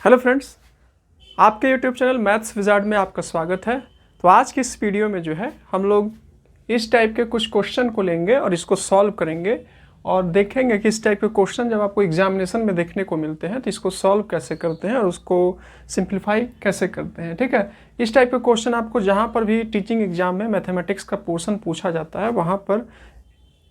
Hello friends, आपके YouTube channel maths wizard में आपका स्वागत है। तो आज की इस वीडियो में जो है हम लोग इस टाइप के कुछ क्वेश्चन को लेंगे और इसको सॉल्व करेंगे और देखेंगे कि इस टाइप के क्वेश्चन जब आपको एग्जामिनेशन में देखने को मिलते हैं तो इसको सॉल्व कैसे करते हैं और उसको सिंप्लीफाई कैसे करते हैं। ठीक है, इस टाइप के क्वेश्चन आपको जहाँ पर भी टीचिंग एग्जाम में मैथमेटिक्स का पोर्शन पूछा जाता है वहाँ पर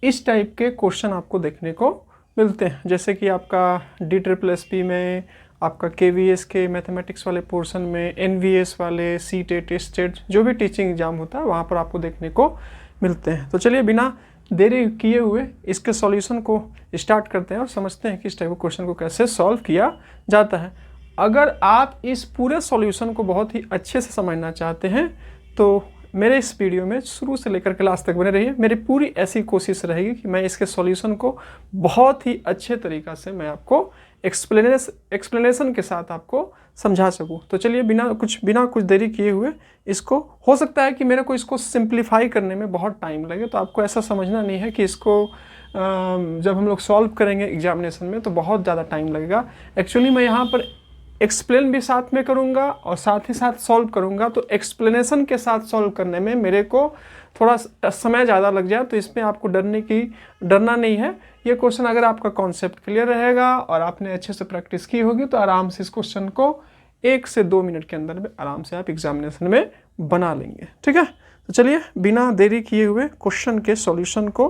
इस टाइप के क्वेश्चन आपको देखने को मिलते हैं। जैसे कि आपका DSSP में, आपका KVS के मैथमेटिक्स वाले पोर्शन में, NVS वाले, CTET, स्टेट जो भी टीचिंग एग्जाम होता है वहाँ पर आपको देखने को मिलते हैं। तो चलिए बिना देरी किए हुए इसके सॉल्यूशन को स्टार्ट करते हैं और समझते हैं कि इस टाइप के क्वेश्चन को कैसे सॉल्व किया जाता है। अगर आप इस पूरे सॉल्यूशन को बहुत ही अच्छे से समझना चाहते हैं तो मेरे इस वीडियो में शुरू से लेकर के लास्ट तक बने रहिए। मेरी पूरी ऐसी कोशिश रहेगी कि मैं इसके सॉल्यूशन को बहुत ही अच्छे तरीक़ा से मैं आपको एक्सप्लेनेशन के साथ आपको समझा सकूं। तो चलिए बिना कुछ देरी किए हुए इसको, हो सकता है कि मेरे को इसको सिंप्लीफाई करने में बहुत टाइम लगे, तो आपको ऐसा समझना नहीं है कि इसको जब हम लोग सॉल्व करेंगे एग्जामिनेशन में तो बहुत ज़्यादा टाइम लगेगा। एक्चुअली मैं यहाँ पर एक्सप्लेन भी साथ में करूँगा और साथ ही साथ सॉल्व करूँगा, तो एक्सप्लेनेशन के साथ सॉल्व करने में मेरे को थोड़ा समय ज़्यादा लग जाए, तो इसमें आपको डरना नहीं है। ये क्वेश्चन अगर आपका कॉन्सेप्ट क्लियर रहेगा और आपने अच्छे से प्रैक्टिस की होगी तो आराम से इस क्वेश्चन को 1 से 2 मिनट के अंदर में आराम से आप एग्जामिनेशन में बना लेंगे। ठीक है, तो चलिए बिना देरी किए हुए क्वेश्चन के सॉल्यूशन को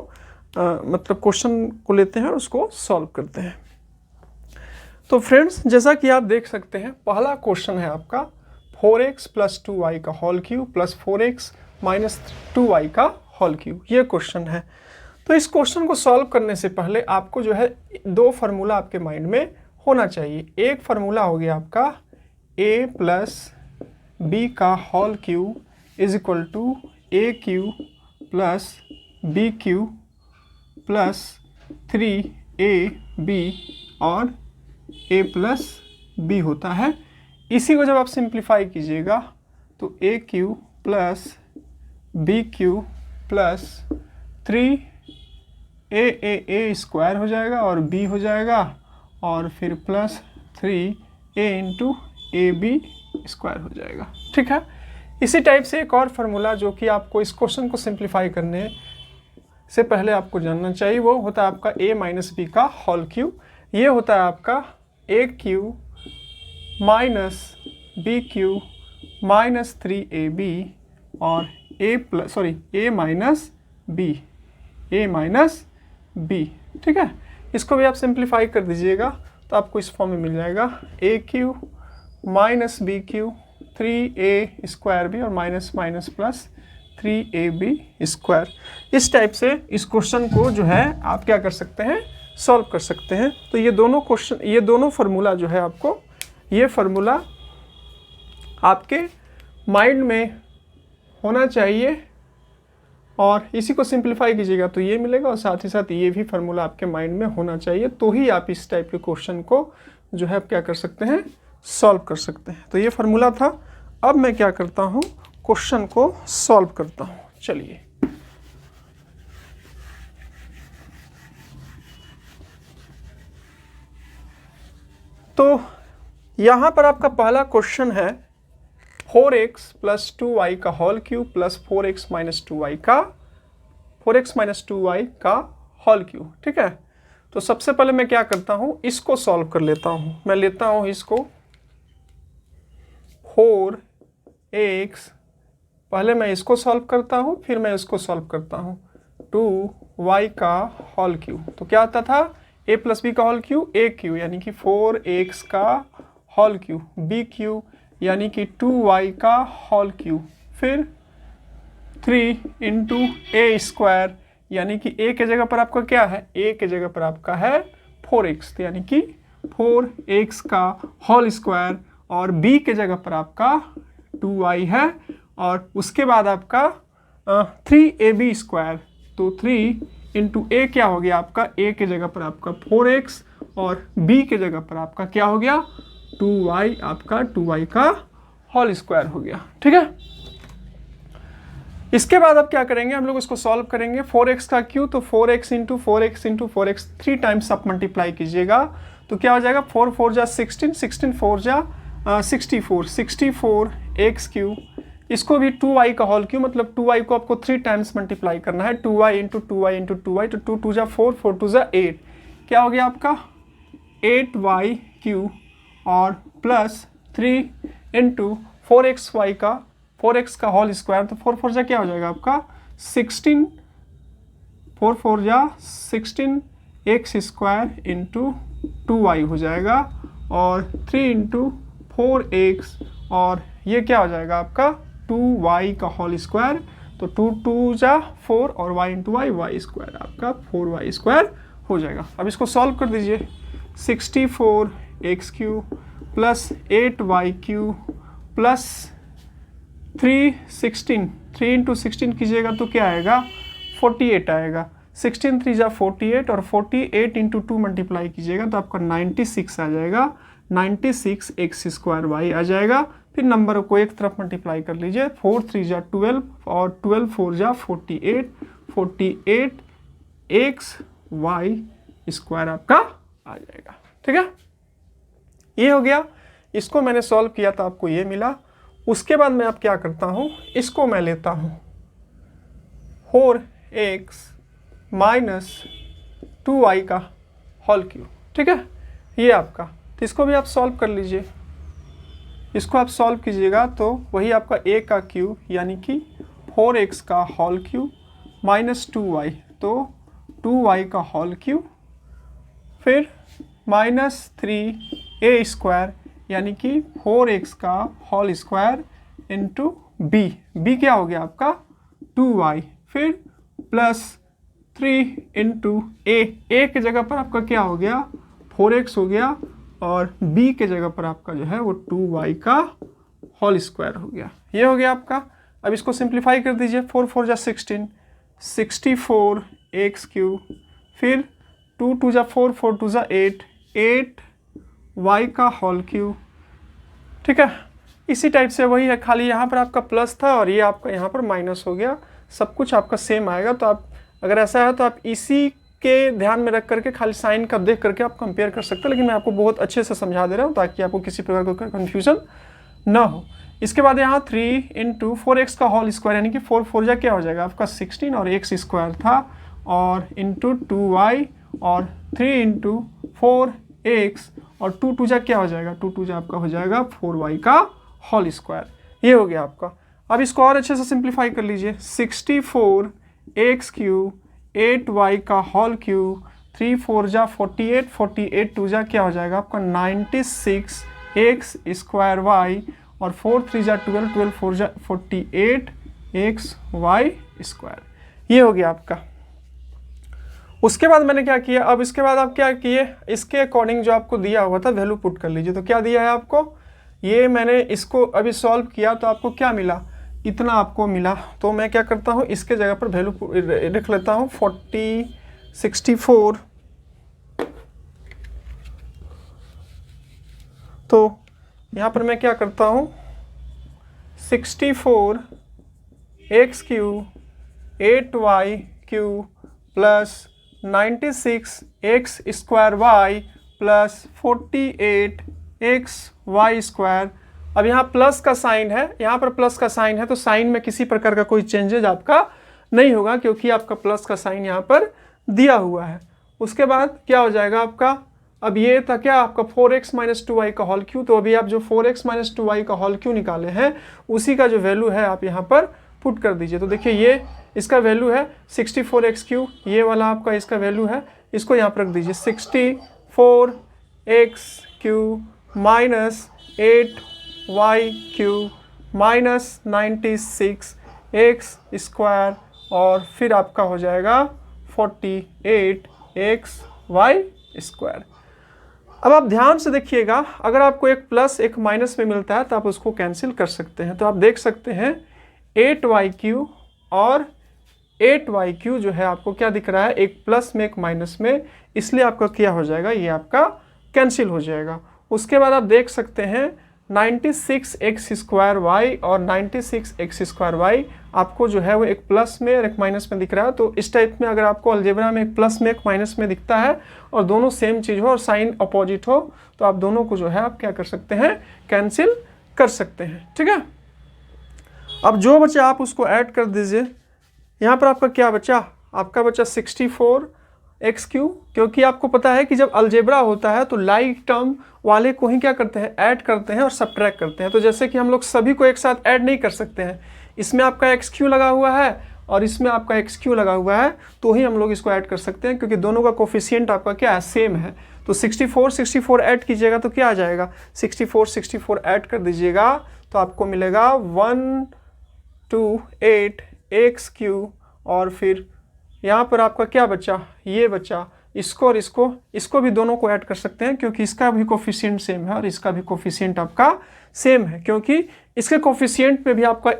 क्वेश्चन को लेते हैं और उसको सॉल्व करते हैं। तो फ्रेंड्स, जैसा कि आप देख सकते हैं, पहला क्वेश्चन है आपका 4x + 2y का होल क्यूब + 4x - 2y का होल क्यूब, ये क्वेश्चन है। तो इस क्वेश्चन को सॉल्व करने से पहले आपको जो है 2 फार्मूला आपके माइंड में होना चाहिए। एक फार्मूला हो गया आपका a + b का whole cube = a³ + b³ + 3ab और a + b होता है। इसी को जब आप सिंप्लीफाई कीजिएगा तो a³ + b³ + 3a² हो जाएगा और b हो जाएगा और फिर + 3a × ab² हो जाएगा। ठीक है, इसी टाइप से एक और फार्मूला जो कि आपको इस क्वेश्चन को सिंप्लीफाई करने से पहले आपको जानना चाहिए, वो होता है आपका a - b का होल क्यूब। ये होता है आपका a³ - b³ - 3ab और a - b। ठीक है, इसको भी आप सिंप्लीफाई कर दीजिएगा तो आपको इस फॉर्म में मिल जाएगा a³ - b³ 3a² और माइनस प्लस 3ab²। इस टाइप से इस क्वेश्चन को जो है आप क्या कर सकते हैं, सॉल्व कर सकते हैं। तो ये दोनों फार्मूला जो है आपको, ये फार्मूला आपके माइंड में होना चाहिए और इसी को सिंप्लीफाई कीजिएगा तो ये मिलेगा और साथ ही साथ ये भी फार्मूला आपके माइंड में होना चाहिए, तो ही आप इस टाइप के क्वेश्चन को जो है आप क्या कर सकते हैं, सॉल्व कर सकते हैं। तो ये फार्मूला था। अब मैं क्या करता हूँ, क्वेश्चन को सॉल्व करता हूँ। चलिए, तो यहाँ पर आपका पहला क्वेश्चन है 4x + 2y का होल क्यूब + 4x - 2y का होल क्यूब। ठीक है, तो सबसे पहले मैं क्या करता हूँ, इसको सॉल्व कर लेता हूँ। मैं लेता हूँ इसको 4x, पहले मैं इसको सॉल्व करता हूँ, फिर मैं इसको सॉल्व करता हूँ 2y का होल क्यूब। तो क्या आता था, a + b का होल क्यूब a³ यानी कि 4x का होल क्यूब, b³ यानी कि 2y का होल क्यूब, फिर 3 × a² यानी कि a के जगह पर आपका क्या है, a के जगह पर आपका है 4x, तो यानी कि 4x का होल स्क्वायर और b के जगह पर आपका 2y है और उसके बाद आपका 3ab², तो 3 × a क्या हो गया आपका, a के जगह पर आपका 4x और b के जगह पर आपका क्या हो गया 2y, आपका 2y का होल स्क्वायर हो गया। ठीक है, इसके बाद अब क्या करेंगे, हम लोग इसको सॉल्व करेंगे। 4x का क्यू, तो 4x × 4x × 4x 3 टाइम्स आप मल्टीप्लाई कीजिएगा तो क्या हो जाएगा 4 4 जा 16, 16 4 जा 64, 64 एक्स क्यू, इसको भी 2y का होल क्यू, मतलब 2y को आपको 3 टाइम्स मल्टीप्लाई करना है, 2y into 2y into 2y, तो 2 2 जा 4, 4 2 जा 8, क्या हो गया आपका 8y क्यू और प्लस 3 इंटू 4x का होल स्क्वायर, तो 4 4 जा क्या हो जाएगा आपका 16, 4 4 जा 16 एक्स स्क्वायर इंटू 2y हो जाएगा और 3 इंटू 4x और ये क्या हो जाएगा आपका 2y का होल स्क्वायर, तो 2 2 जा 4 और y इंटू y स्क्वायर आपका 4y स्क्वायर हो जाएगा। अब इसको सॉल्व कर दीजिए, 64 x Q plus 8y Q plus 3 into 16 कीजिएगा तो क्या आएगा 48 आएगा, 16 3 जा 48 और 48 इंटू 2 मल्टीप्लाई कीजिएगा तो आपका 96 आ जाएगा, 96 एक्स स्क्वायर वाई आ जाएगा। फिर नंबर को एक तरफ मल्टीप्लाई कर लीजिए, 4 3 जा 12 और 12 4 जा 48, 48 एक्स वाई स्क्वायर आपका आ जाएगा। ठीक है, ये हो गया। इसको मैंने सॉल्व किया था, आपको ये मिला। उसके बाद मैं अब क्या करता हूँ, इसको मैं लेता हूँ 4x माइनस 2y का होल क्यूब। ठीक है, ये आपका, तो इसको भी आप सॉल्व कर लीजिए। इसको आप सॉल्व कीजिएगा तो वही आपका a का क्यूब यानी कि 4x का होल क्यूब माइनस 2y, तो 2y का होल क्यूब, फिर माइनस 3a स्क्वायर यानी कि 4x का होल स्क्वायर इंटू b क्या हो गया आपका 2y, फिर प्लस 3 इंटू a के जगह पर आपका क्या हो गया 4x हो गया और b के जगह पर आपका जो है वो 2y का होल स्क्वायर हो गया। ये हो गया आपका। अब इसको सिंप्लीफाई कर दीजिए, 4 4 जा 16, 64 एक्स क्यूब, फिर 2 2 जा 4, 4 2 जा 8, 8 y का होल क्यूब। ठीक है, इसी टाइप से वही है, खाली यहाँ पर आपका प्लस था और ये आपका यहाँ पर माइनस हो गया। सब कुछ आपका सेम आएगा। तो आप अगर ऐसा है तो आप इसी के ध्यान में रख करके खाली साइन का देख करके आप कंपेयर कर सकते हैं, लेकिन मैं आपको बहुत अच्छे से समझा दे रहा हूँ ताकि आपको किसी प्रकार का कन्फ्यूजन ना हो। इसके बाद यहाँ 3 इंटू 4x का होल स्क्वायर यानी कि 4 4 जा क्या हो जाएगा आपका 16 और x स्क्वायर था और इंटू 2y और 3 इंटू 4x और 2 2 जा क्या हो जाएगा 2 2 जा आपका हो जाएगा 4y का होल स्क्वायर। ये हो गया आपका। अब इसको और अच्छे से सिंप्लीफाई कर लीजिए, 64 एक्स क्यूब 8y का होल क्यूब, 3 4 जा 48, 48 2 जा क्या हो जाएगा आपका 96 एक्स स्क्वायर y और 4 3 जा 12, 12 4 जा 48 एक्स वाई स्क्वायर। ये हो गया आपका। उसके बाद मैंने क्या किया, अब इसके बाद आप क्या किए, इसके अकॉर्डिंग जो आपको दिया हुआ था वैल्यू पुट कर लीजिए। तो क्या दिया है आपको, ये मैंने इसको अभी सॉल्व किया तो आपको क्या मिला, इतना आपको मिला। तो मैं क्या करता हूँ, इसके जगह पर वैल्यू लिख लेता हूँ 64। तो यहाँ पर मैं क्या करता हूँ 64 x cube 8y cube plus 96 x square y plus 48 x y square. अब यहाँ प्लस का साइन है, यहाँ पर प्लस का साइन है तो साइन में किसी प्रकार का कोई चेंजेज आपका नहीं होगा क्योंकि आपका प्लस का साइन यहाँ पर दिया हुआ है। उसके बाद क्या हो जाएगा आपका, अब ये था क्या आपका 4x माइनस 2y का होल क्यू। तो अभी आप जो 4x माइनस 2y का होल क्यू निकाले हैं उसी का जो वैल्यू है आप यहाँ पर पुट कर दीजिए। तो देखिए ये इसका वैल्यू है 64x क्यू, ये वाला आपका इसका वैल्यू है, इसको यहाँ पर रख दीजिए 64x Q minus 8y Q minus 96 x square और फिर आपका हो जाएगा 48 एक्स वाई स्क्वायर। अब आप ध्यान से देखिएगा, अगर आपको एक प्लस एक माइनस में मिलता है तो आप उसको कैंसिल कर सकते हैं। तो आप देख सकते हैं 8y क्यू और 8y क्यू जो है आपको क्या दिख रहा है, एक प्लस में एक माइनस में, इसलिए आपका क्या हो जाएगा, ये आपका कैंसिल हो जाएगा। उसके बाद आप देख सकते हैं 96x² और 96x² आपको जो है वो एक प्लस में और एक माइनस में दिख रहा है। तो इस टाइप में अगर आपको अलजेब्रा में एक प्लस में एक माइनस में दिखता है और दोनों सेम चीज़ हो और साइन अपोजिट हो तो आप दोनों को जो है आप क्या कर सकते हैं, कैंसिल कर सकते हैं। ठीक है, अब जो बचा आप उसको ऐड कर दीजिए। यहाँ पर आपका क्या बचा, आपका बचा 64x3, क्योंकि आपको पता है कि जब अलजेब्रा होता है तो लाइक टर्म वाले को ही क्या करते हैं, ऐड करते हैं और सब्ट्रैक्ट करते हैं। तो जैसे कि हम लोग सभी को एक साथ ऐड नहीं कर सकते हैं, इसमें आपका x3 लगा हुआ है और इसमें आपका x3 लगा हुआ है, तो ही हम लोग इसको ऐड कर सकते हैं, क्योंकि दोनों का कोफिशिएंट आपका क्या है, सेम है। तो 64 ऐड कीजिएगा तो क्या आ जाएगा, 64 ऐड कर दीजिएगा तो आपको मिलेगा 128x3 और फिर यहाँ पर आपका क्या बचा, ये बचा, इसको और इसको भी दोनों को ऐड कर सकते हैं, क्योंकि इसका भी कोफिशिएंट सेम है और इसका भी कोफिशिएंट आपका सेम है, क्योंकि इसके कोफिशिएंट में भी आपका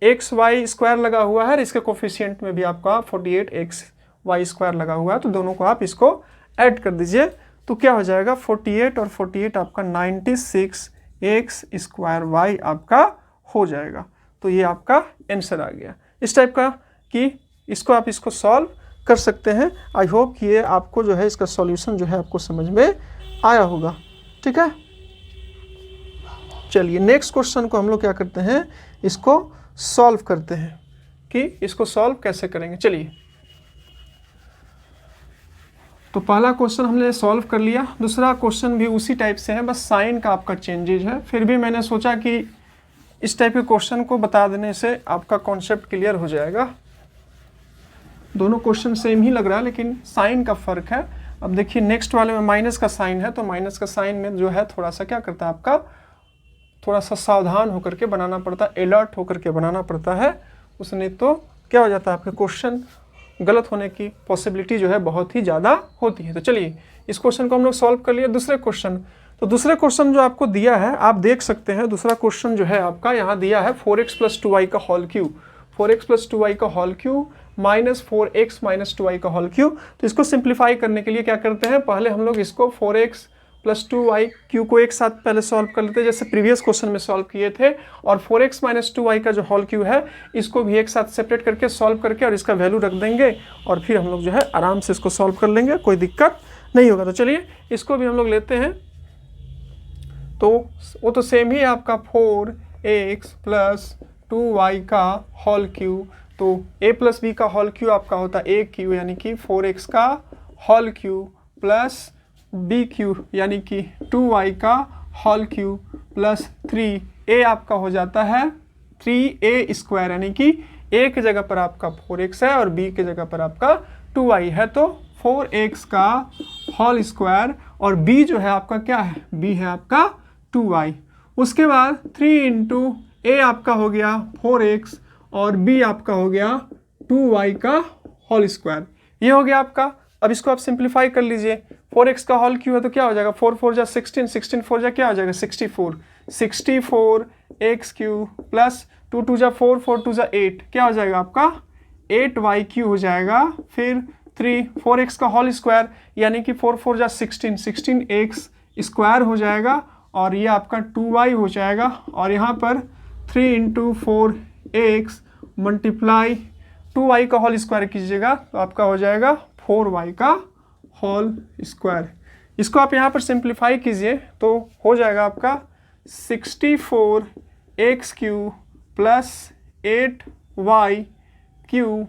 xy² लगा हुआ है और इसके कोफिशिएंट में भी आपका 48xy² लगा हुआ है। तो दोनों को आप इसको ऐड कर दीजिए तो क्या हो जाएगा, 48 और 48 आपका 96x² आपका हो जाएगा। तो ये आपका आंसर आ गया। इस टाइप का कि इसको सॉल्व कर सकते हैं। आई होप कि ये आपको जो है इसका सॉल्यूशन जो है आपको समझ में आया होगा। ठीक है, चलिए नेक्स्ट क्वेश्चन को हम लोग क्या करते हैं, इसको सॉल्व करते हैं कि इसको सॉल्व कैसे करेंगे। चलिए, तो पहला क्वेश्चन हमने सॉल्व कर लिया, दूसरा क्वेश्चन भी उसी टाइप से है, बस साइन का आपका चेंजेज है। फिर भी मैंने सोचा कि इस टाइप के क्वेश्चन को बता देने से आपका कॉन्सेप्ट क्लियर हो जाएगा। दोनों क्वेश्चन सेम ही लग रहा है लेकिन साइन का फर्क है। अब देखिए नेक्स्ट वाले में माइनस का साइन है, तो माइनस का साइन में जो है थोड़ा सा क्या करता है, आपका थोड़ा सा सावधान होकर के बनाना पड़ता है, अलर्ट होकर के बनाना पड़ता है, उसने तो क्या हो जाता है, आपके क्वेश्चन गलत होने की पॉसिबिलिटी जो है बहुत ही ज़्यादा होती है। तो चलिए इस क्वेश्चन को हम लोग सॉल्व कर लिए। दूसरे क्वेश्चन, तो दूसरे क्वेश्चन जो आपको दिया है आप देख सकते हैं, दूसरा क्वेश्चन जो है आपका यहाँ दिया है 4x + 2y का होल क्यूब, 4x + 2y का whole cube minus 4x - 2y का होल क्यूब। तो इसको सिंप्लीफाई करने के लिए क्या करते हैं, पहले हम लोग इसको 4x + 2y क्यू को एक साथ पहले सॉल्व कर लेते हैं, जैसे प्रीवियस क्वेश्चन में सॉल्व किए थे। और 4x - 2y का जो होल क्यू है इसको भी एक साथ सेपरेट करके सॉल्व करके और इसका वैल्यू रख देंगे और फिर हम लोग जो है आराम से इसको सॉल्व कर लेंगे, कोई दिक्कत नहीं होगा। तो चलिए इसको भी हम लोग लेते हैं। तो वो तो सेम ही है आपका 4x + 2y का होल क्यूब, तो a + b का होल क्यूब आपका होता है a क्यूब यानी कि 4x का whole cube plus b cube यानी कि 2y का होल क्यूब प्लस 3a आपका हो जाता है 3a² यानी कि a की जगह पर आपका 4x है और b की जगह पर आपका 2y है, तो 4x का होल स्क्वायर और b जो है आपका क्या है, b है आपका 2y। उसके बाद 3 × a आपका हो गया 4x और b आपका हो गया 2y का होल स्क्वायर, ये हो गया आपका। अब इसको आप सिंप्लीफाई कर लीजिए, 4x का होल क्यूब है तो क्या हो जाएगा, 4 4 जा 16, 16 4 जा क्या हो जाएगा 64, 64x³ प्लस 2 2 जा 4, 4 2 जा 8, क्या हो जाएगा आपका 8y³ हो जाएगा। फिर 4x का होल स्क्वायर यानी कि 4 4 जा 16, 16x² हो जाएगा और ये आपका 2y हो जाएगा। और यहाँ पर 3 × 4x मल्टीप्लाई 2y का होल स्क्वायर कीजिएगा तो आपका हो जाएगा 4y का होल स्क्वायर। इसको आप यहाँ पर सिंप्लीफाई कीजिए तो हो जाएगा आपका 64x³ प्लस 8y³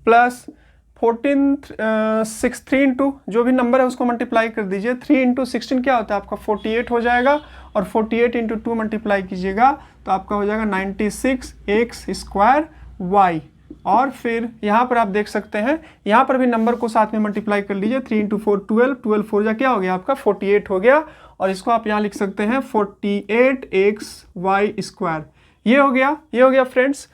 प्लस 3 × जो भी नंबर है उसको मल्टीप्लाई कर दीजिए। 3 × 16 क्या होता है आपका 48 हो जाएगा और 48 × 2 मल्टीप्लाई कीजिएगा तो आपका हो जाएगा 96x² और फिर यहाँ पर आप देख सकते हैं यहाँ पर भी नंबर को साथ में मल्टीप्लाई कर लीजिए। 3 × 4 12, 12 4 जा क्या हो गया आपका 48 हो गया और इसको आप यहाँ लिख सकते हैं 48xy²। ये हो गया फ्रेंड्स।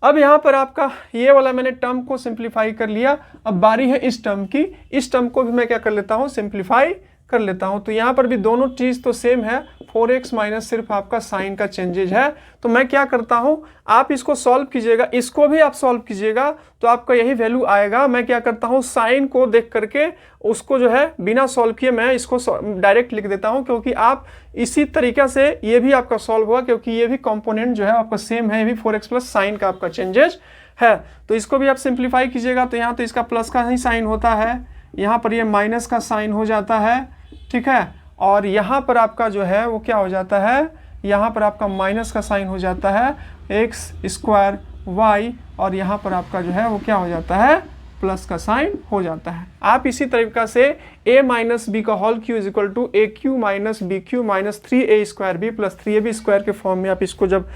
अब यहाँ पर आपका ये वाला मैंने टर्म को सिंप्लीफाई कर लिया। अब बारी है इस टर्म की, इस टर्म को भी मैं क्या कर लेता हूँ सिंप्लीफाई कर लेता हूँ। तो यहाँ पर भी दोनों चीज़ तो सेम है, 4x माइनस सिर्फ आपका साइन का चेंजेज है। तो मैं क्या करता हूँ, आप इसको सॉल्व कीजिएगा, इसको भी आप सॉल्व कीजिएगा तो आपका यही वैल्यू आएगा। मैं क्या करता हूँ, साइन को देख करके उसको जो है बिना सॉल्व किए मैं इसको डायरेक्ट लिख देता हूँ, क्योंकि आप इसी तरीके से ये भी आपका सॉल्व हुआ, क्योंकि ये भी कंपोनेंट जो है आपका सेम है, ये भी 4x प्लस साइन का आपका चेंजेज है। तो इसको भी आप सिंप्लीफाई कीजिएगा तो यहाँ तो इसका प्लस का ही साइन होता है, यहाँ पर ये माइनस का साइन हो जाता है, ठीक है। और यहाँ पर आपका जो है वो क्या हो जाता है, यहाँ पर आपका माइनस का साइन हो जाता है एक्स स्क्वायर वाई, और यहाँ पर आपका जो है वो क्या हो जाता है, प्लस का साइन हो जाता है। आप इसी तरीका से a माइनस बी का whole cube is equal to a cube minus b cube minus 3a square b plus 3ab square के फॉर्म में आप इसको जब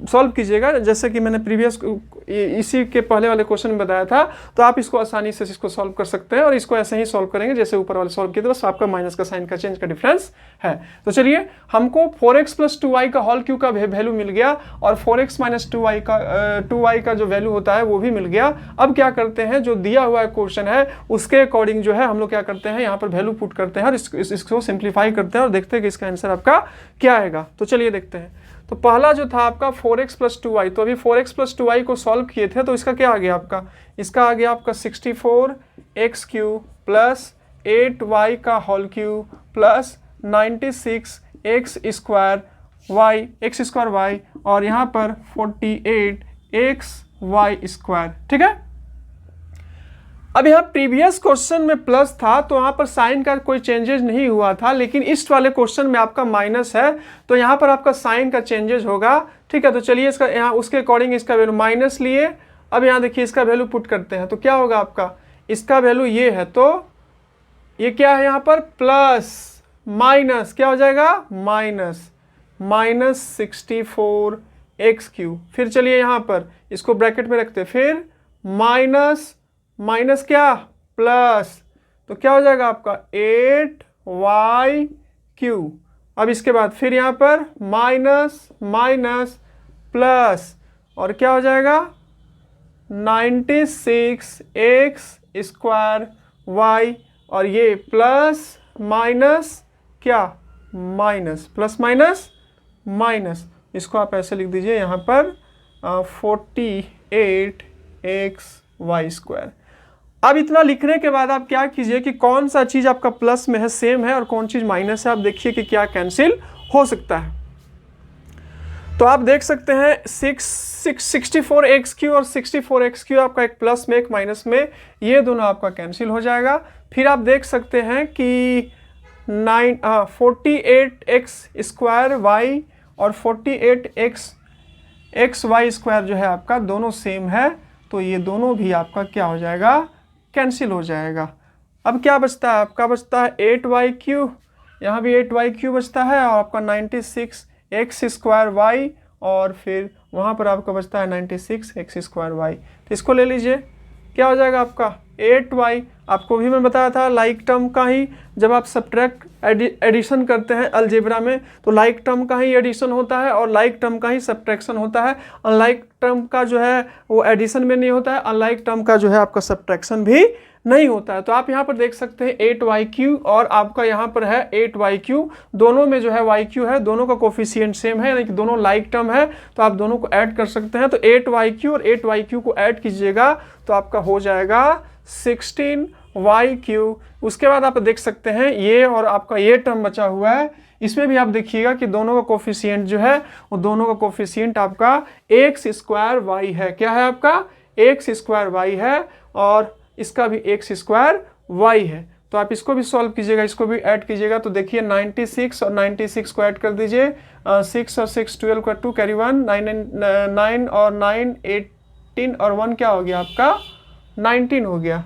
सॉल्व कीजिएगा, जैसे कि मैंने प्रीवियस इसी के पहले वाले क्वेश्चन में बताया था, तो आप इसको आसानी से इसको सॉल्व कर सकते हैं। और इसको ऐसे ही सॉल्व करेंगे जैसे ऊपर वाले सॉल्व किए थे, बस आपका माइनस का साइन का चेंज का डिफरेंस है। तो चलिए, हमको 4x प्लस 2y का होल क्यू का वैल्यू मिल गया और 4x माइनस 2y का जो वैल्यू होता है वो भी मिल गया। अब क्या करते हैं, जो दिया हुआ क्वेश्चन है उसके अकॉर्डिंग जो है हम लोग क्या करते हैं, यहाँ पर वैल्यू पुट करते हैं और इसको सिंप्लीफाई करते हैं और देखते हैं कि इसका आंसर आपका क्या आएगा। तो चलिए देखते हैं। तो पहला जो था आपका 4x प्लस 2y, तो अभी 4x प्लस 2y को सॉल्व किए थे, तो इसका क्या आ गया आपका, इसका आ गया आपका 64x क्यूब प्लस 8y का whole cube plus 96x square y, और यहाँ पर 48xy स्क्वायर, ठीक है। अब यहाँ प्रीवियस क्वेश्चन में प्लस था तो यहाँ पर साइन का कोई चेंजेस नहीं हुआ था, लेकिन इस वाले क्वेश्चन में आपका माइनस है तो यहाँ पर आपका साइन का चेंजेस होगा, ठीक है। तो चलिए इसका यहाँ उसके अकॉर्डिंग इसका वैल्यू माइनस लिए। अब यहाँ देखिए इसका वैल्यू पुट करते हैं तो क्या होगा आपका, इसका वैल्यू ये है तो ये क्या है यहाँ पर प्लस माइनस क्या हो जाएगा, माइनस 64x क्यूब। फिर चलिए यहाँ पर इसको ब्रैकेट में रखते हैं, फिर माइनस क्या प्लस, तो क्या हो जाएगा आपका 8y क्यूब। अब इसके बाद फिर यहाँ पर माइनस प्लस और क्या हो जाएगा 96x स्क्वायर y, और ये प्लस माइनस क्या प्लस माइनस, इसको आप ऐसे लिख दीजिए यहाँ पर 48xy स्क्वायर। अब इतना लिखने के बाद आप क्या कीजिए कि कौन सा चीज़ आपका प्लस में है सेम है और कौन चीज़ माइनस है, आप देखिए कि क्या कैंसिल हो सकता है। तो आप देख सकते हैं 64x क्यू और 64x क्यू आपका एक प्लस में एक माइनस में, ये दोनों आपका कैंसिल हो जाएगा। फिर आप देख सकते हैं कि 48x स्क्वायर y और 48xy स्क्वायर जो है आपका दोनों सेम है, तो ये दोनों भी आपका क्या हो जाएगा, कैंसिल हो जाएगा। अब क्या बचता है, आपका बचता है 8y क्यूब, यहाँ भी 8y क्यूब बचता है, और आपका 96x स्क्वायर y, और फिर वहाँ पर आपका बचता है 96x स्क्वायर y। तो इसको ले लीजिए, क्या हो जाएगा आपका 8y। आपको भी मैं बताया था लाइक टर्म का ही, जब आप सब्ट्रैक्ट एडिशन करते हैं अलजेब्रा में तो लाइक टर्म का ही एडिशन होता है और लाइक टर्म का ही सब्ट्रैक्शन होता है। अनलाइक टर्म का जो है वो एडिशन में नहीं होता है, अनलाइक टर्म का जो है आपका सब्ट्रैक्शन भी नहीं होता है। तो आप यहाँ पर देख सकते हैं 8y क्यूब और आपका यहाँ पर है 8y क्यूब, दोनों में जो है y क्यू है, दोनों का कोफिशिएंट सेम है, यानी कि दोनों लाइक टर्म है, तो आप दोनों को ऐड कर सकते हैं। तो 8y क्यू और 8y क्यू को ऐड कीजिएगा तो आपका हो जाएगा 16y क्यू। उसके बाद आप देख सकते हैं ये और आपका ये टर्म बचा हुआ है, इसमें भी आप देखिएगा कि दोनों का कोफिशिएंट जो है वो दोनों का कोफिशिएंट आपका x स्क्वायर y है। क्या है आपका x स्क्वायर y है और इसका भी x स्क्वायर y है। तो आप इसको भी सॉल्व कीजिएगा, इसको भी ऐड कीजिएगा। तो देखिए 96 और 96 को ऐड कर दीजिए, 6 और 6 12 का 2 कैरी 1, 9 और 9 18 और 1 क्या हो गया आपका 19 हो गया।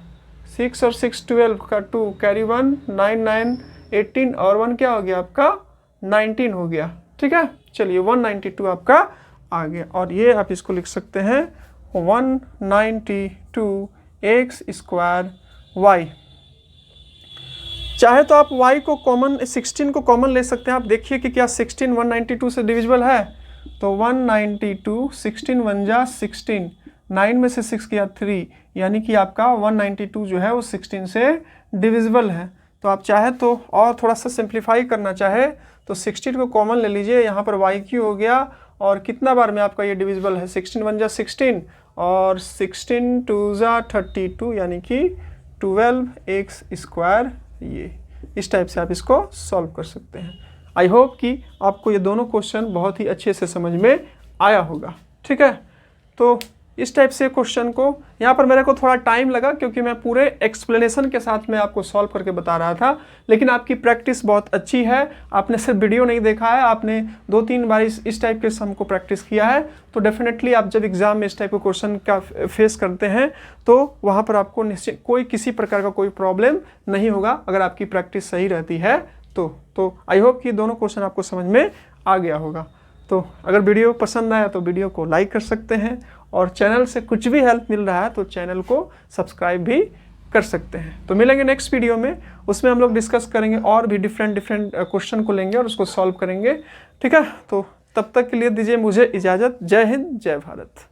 6 और 6 12 का 2 कैरी 1, 9 9 18 और 1 क्या हो गया आपका 19 हो गया। ठीक है, चलिए 192 आपका आ गया। और ये आप इसको लिख सकते हैं 192x स्क्वायर y। चाहे तो आप y को कॉमन 16 को कॉमन ले सकते हैं। आप देखिए कि क्या 16 192 से डिविजिबल है, तो 192 16 1 जा 16, 9 में से 6 किया 3, यानी कि आपका 192 जो है वो 16 से डिविजिबल है। तो आप चाहे तो और थोड़ा सा सिंप्लीफाई करना चाहे तो 16 को कॉमन ले लीजिए, यहाँ पर वाई क्यू हो गया और कितना बार में आपका ये डिविजिबल है, 16 1 जा 16 और 16 2 जा 32 यानी कि 12x²। ये इस टाइप से आप इसको सॉल्व कर सकते हैं। आई होप कि आपको ये दोनों क्वेश्चन बहुत ही अच्छे से समझ में आया होगा। ठीक है, तो इस टाइप से क्वेश्चन को यहाँ पर मेरे को थोड़ा टाइम लगा क्योंकि मैं पूरे एक्सप्लेनेशन के साथ में आपको सॉल्व करके बता रहा था, लेकिन आपकी प्रैक्टिस बहुत अच्छी है। आपने सिर्फ वीडियो नहीं देखा है, आपने 2-3 बार इस टाइप के सम को प्रैक्टिस किया है, तो डेफिनेटली आप जब एग्जाम में इस टाइप के क्वेश्चन का फेस करते हैं तो वहाँ पर आपको निश्चित कोई किसी प्रकार का कोई प्रॉब्लम नहीं होगा अगर आपकी प्रैक्टिस सही रहती है तो आई होप कि दोनों क्वेश्चन आपको समझ में आ गया होगा। तो अगर वीडियो पसंद आया तो वीडियो को लाइक कर सकते हैं और चैनल से कुछ भी हेल्प मिल रहा है तो चैनल को सब्सक्राइब भी कर सकते हैं। तो मिलेंगे नेक्स्ट वीडियो में, उसमें हम लोग डिस्कस करेंगे और भी डिफरेंट क्वेश्चन को लेंगे और उसको सॉल्व करेंगे। ठीक है, तो तब तक के लिए दीजिए मुझे इजाज़त। जय हिंद, जय भारत।